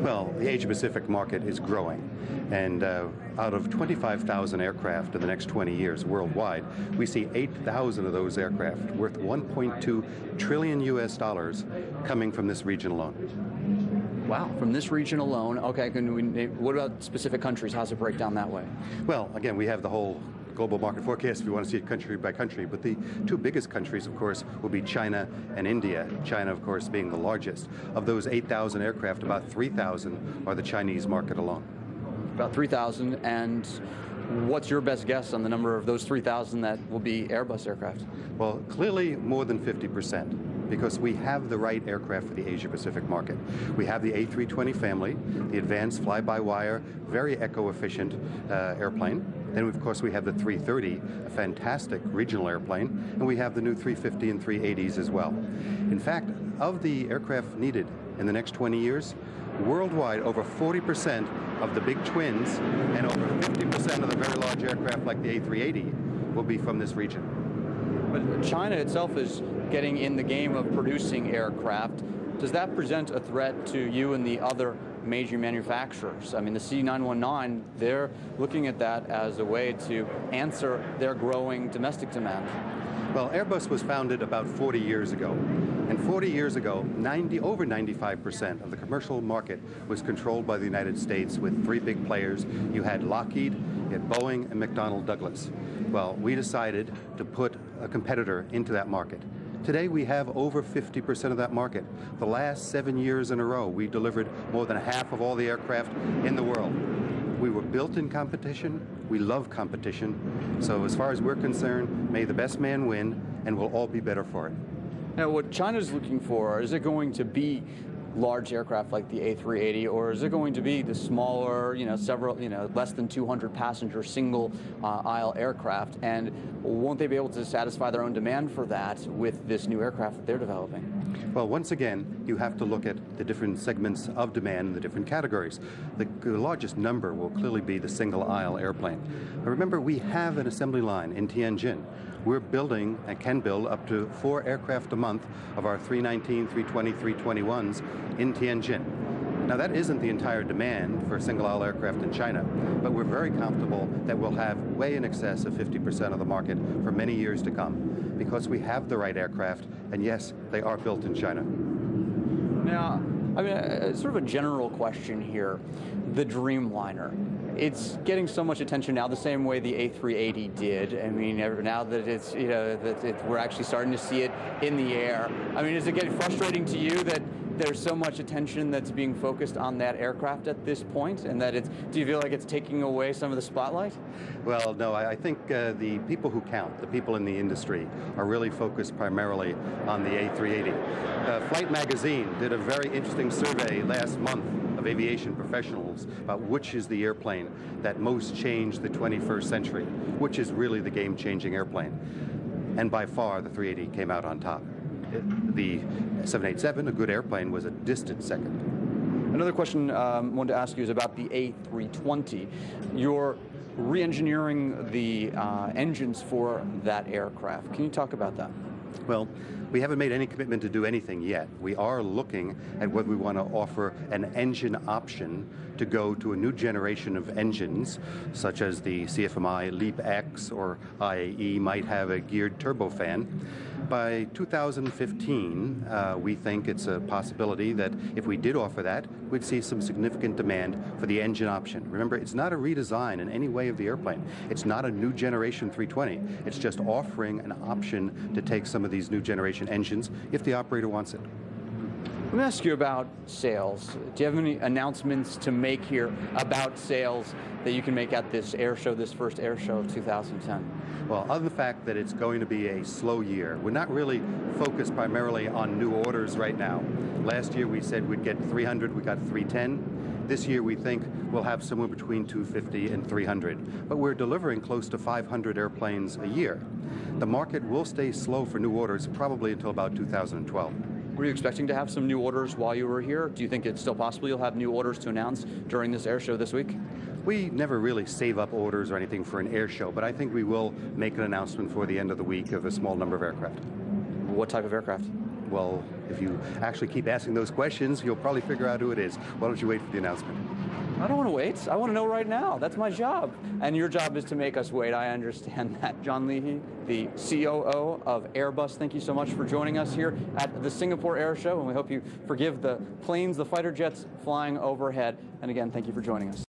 Well, the Asia-Pacific market is growing, and out of 25,000 aircraft in the next 20 years worldwide, we see 8,000 of those aircraft worth 1.2 trillion US dollars coming from this region alone. Wow, from this region alone. Okay, what about specific countries? How's it break down that way? Well, again, we have the whole global market forecast if you want to see it country by country, but the two biggest countries, of course, will be China and India. China, of course, being the largest. Of those 8,000 aircraft, about 3,000 are the Chinese market alone. About 3,000, and what's your best guess on the number of those 3,000 that will be Airbus aircraft? Well, clearly more than 50%, because we have the right aircraft for the Asia-Pacific market. We have the A320 family, the advanced fly-by-wire, very eco-efficient airplane. Then, of course, we have the 330, a fantastic regional airplane, and we have the new 350 and 380s as well. In fact, of the aircraft needed in the next 20 years, worldwide, over 40% of the big twins and over 50% of the very large aircraft like the A380 will be from this region. But China itself is getting in the game of producing aircraft. Does that present a threat to you and the other major manufacturers? I mean, the C919, they're looking at that as a way to answer their growing domestic demand. Well, Airbus was founded about 40 years ago. And 40 years ago, over 95% of the commercial market was controlled by the United States with three big players. You had Lockheed, you had Boeing, and McDonnell Douglas. Well, we decided to put a competitor into that market. Today, we have over 50% of that market. The last 7 years in a row, we delivered more than half of all the aircraft in the world. We were built in competition. We love competition. So as far as we're concerned, may the best man win, and we'll all be better for it. Now, what China's looking for, is it going to be large aircraft like the A380, or is it going to be the smaller, less than 200 passenger single aisle aircraft? And won't they be able to satisfy their own demand for that with this new aircraft that they're developing? Well, once again, you have to look at the different segments of demand in the different categories. The largest number will clearly be the single aisle airplane. But remember, we have an assembly line in Tianjin. We're building and can build up to 4 aircraft a month of our 319, 320, 321s in Tianjin. Now, that isn't the entire demand for single-aisle aircraft in China, but we're very comfortable that we'll have way in excess of 50% of the market for many years to come, because we have the right aircraft, and yes, they are built in China. Now, I mean, sort of a general question here. The Dreamliner. It's getting so much attention now, the same way the A380 did. I mean, now that it's, we're actually starting to see it in the air. I mean, is it getting frustrating to you that there's so much attention that's being focused on that aircraft at this point, and that do you feel like it's taking away some of the spotlight? Well, no, I think the people who count, the people in the industry, are really focused primarily on the A380. Flight Magazine did a very interesting survey last month of aviation professionals about which is the airplane that most changed the 21st century, which is really the game-changing airplane. And by far, the 380 came out on top. The 787, a good airplane, was a distant second. Another question I wanted to ask you is about the A320. You're re-engineering the engines for that aircraft. Can you talk about that? Well, we haven't made any commitment to do anything yet. We are looking at whether we want to offer an engine option to go to a new generation of engines, such as the CFMI LEAP X or IAE might have a geared turbofan. By 2015, we think it's a possibility that if we did offer that, we'd see some significant demand for the engine option. Remember, it's not a redesign in any way of the airplane. It's not a new generation 320. It's just offering an option to take some of these new generation engines if the operator wants it. Let me ask you about sales. Do you have any announcements to make here about sales that you can make at this air show, this first air show of 2010? Well, other than the fact that it's going to be a slow year, we're not really focused primarily on new orders right now. Last year we said we'd get 300, we got 310. This year we think we'll have somewhere between 250 and 300. But we're delivering close to 500 airplanes a year. The market will stay slow for new orders probably until about 2012. Were you expecting to have some new orders while you were here? Do you think it's still possible you'll have new orders to announce during this air show this week? We never really save up orders or anything for an air show, but I think we will make an announcement for the end of the week of a small number of aircraft. What type of aircraft? Well, if you actually keep asking those questions, you'll probably figure out who it is. Why don't you wait for the announcement? I don't want to wait. I want to know right now. That's my job. And your job is to make us wait. I understand that. John Leahy, the COO of Airbus, thank you so much for joining us here at the Singapore Air Show. And we hope you forgive the planes, the fighter jets flying overhead. And again, thank you for joining us.